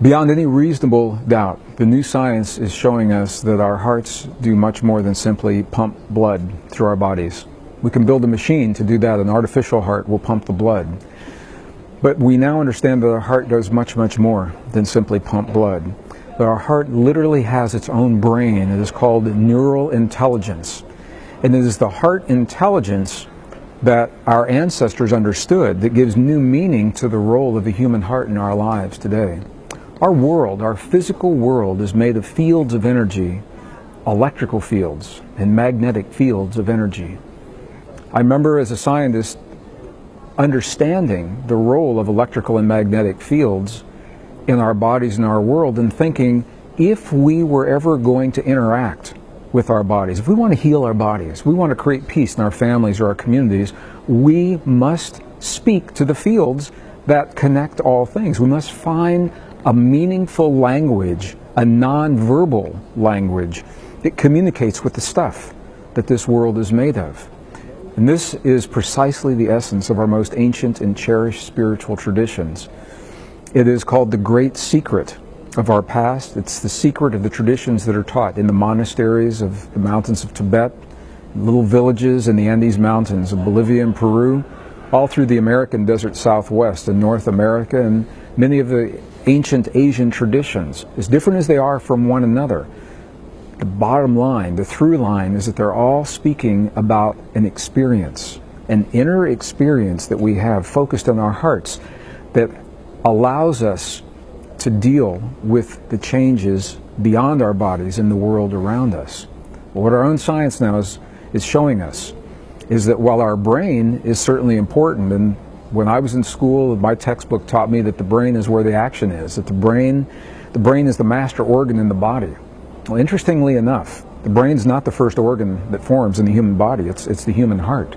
Beyond any reasonable doubt, the new science is showing us that our hearts do much more than simply pump blood through our bodies. We can build a machine to do that. An artificial heart will pump the blood. But we now understand that our heart does much, much more than simply pump blood. That our heart literally has its own brain. It is called neural intelligence. And it is the heart intelligence that our ancestors understood that gives new meaning to the role of the human heart in our lives today. Our world, our physical world, is made of fields of energy, electrical fields and magnetic fields of energy. I remember as a scientist understanding the role of electrical and magnetic fields in our bodies and our world and thinking, if we were ever going to interact with our bodies, if we want to heal our bodies, we want to create peace in our families or our communities, we must speak to the fields that connect all things. We must find a meaningful language, a non-verbal language that communicates with the stuff that this world is made of. And this is precisely the essence of our most ancient and cherished spiritual traditions. It is called the great secret of our past. It's the secret of the traditions that are taught in the monasteries of the mountains of Tibet, little villages in the Andes Mountains of Bolivia and Peru, all through the American desert Southwest and North America, and many of the ancient Asian traditions, as different as they are from one another. The bottom line, the through line, is that they're all speaking about an experience, an inner experience that we have focused on our hearts that allows us to deal with the changes beyond our bodies in the world around us. What our own science now is showing us is that while our brain is certainly important, and when I was in school, my textbook taught me that the brain is where the action is, that the brain is the master organ in the body. Well, interestingly enough, the brain's not the first organ that forms in the human body, it's the human heart.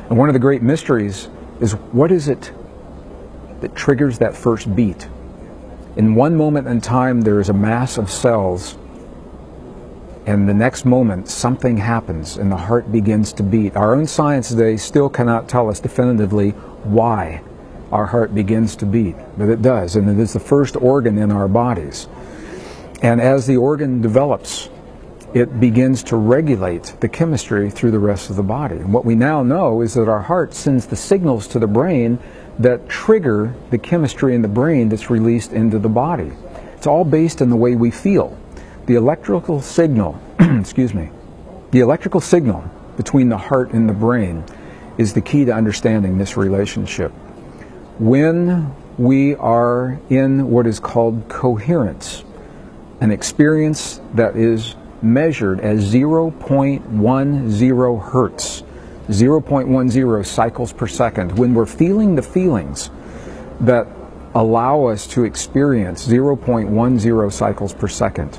And one of the great mysteries is, what is it that triggers that first beat? In one moment in time, there is a mass of cells, and the next moment something happens and the heart begins to beat. Our own science today still cannot tell us definitively why our heart begins to beat, but it does, and it is the first organ in our bodies. And as the organ develops, it begins to regulate the chemistry through the rest of the body. And what we now know is that our heart sends the signals to the brain that trigger the chemistry in the brain that's released into the body. It's all based on the way we feel. The electrical signal, the electrical signal between the heart and the brain is the key to understanding this relationship. When we are in what is called coherence, an experience that is measured as 0.10 hertz, 0.10 cycles per second, when we're feeling the feelings that allow us to experience 0.10 cycles per second,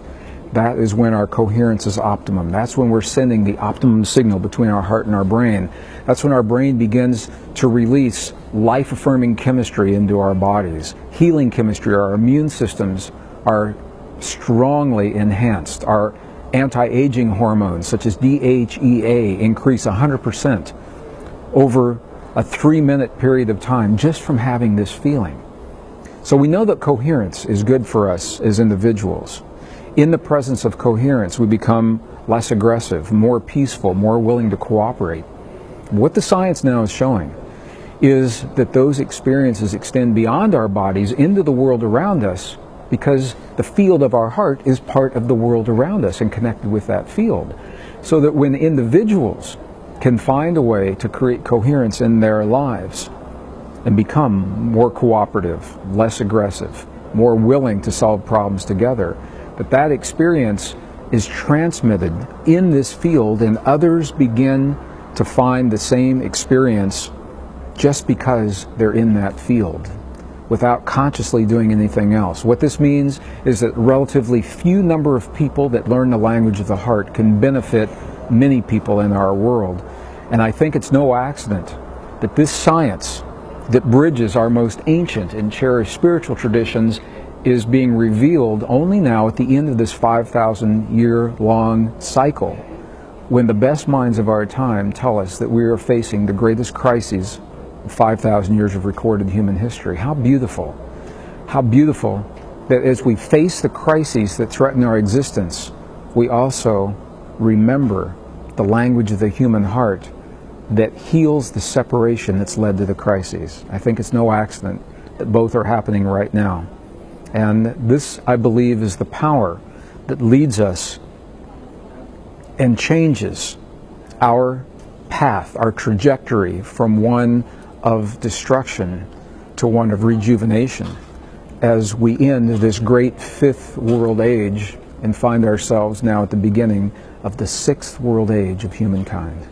that is when our coherence is optimum. That's when we're sending the optimum signal between our heart and our brain. That's when our brain begins to release life-affirming chemistry into our bodies. Healing chemistry, our immune systems are strongly enhanced. Our anti-aging hormones, such as DHEA, increase 100% over a 3-minute period of time just from having this feeling. So we know that coherence is good for us as individuals. In the presence of coherence, we become less aggressive, more peaceful, more willing to cooperate. What the science now is showing is that those experiences extend beyond our bodies into the world around us, because the field of our heart is part of the world around us and connected with that field. So that when individuals can find a way to create coherence in their lives and become more cooperative, less aggressive, more willing to solve problems together, that experience is transmitted in this field, and others begin to find the same experience just because they're in that field, without consciously doing anything else. What this means is that a relatively few number of people that learn the language of the heart can benefit many people in our world. And I think it's no accident that this science that bridges our most ancient and cherished spiritual traditions is being revealed only now at the end of this 5,000-year-long cycle, when the best minds of our time tell us that we are facing the greatest crises of 5,000 years of recorded human history. How beautiful that as we face the crises that threaten our existence, we also remember the language of the human heart that heals the separation that's led to the crises. I think it's no accident that both are happening right now. And this, I believe, is the power that leads us and changes our path, our trajectory from one of destruction to one of rejuvenation as we end this great fifth world age and find ourselves now at the beginning of the sixth world age of humankind.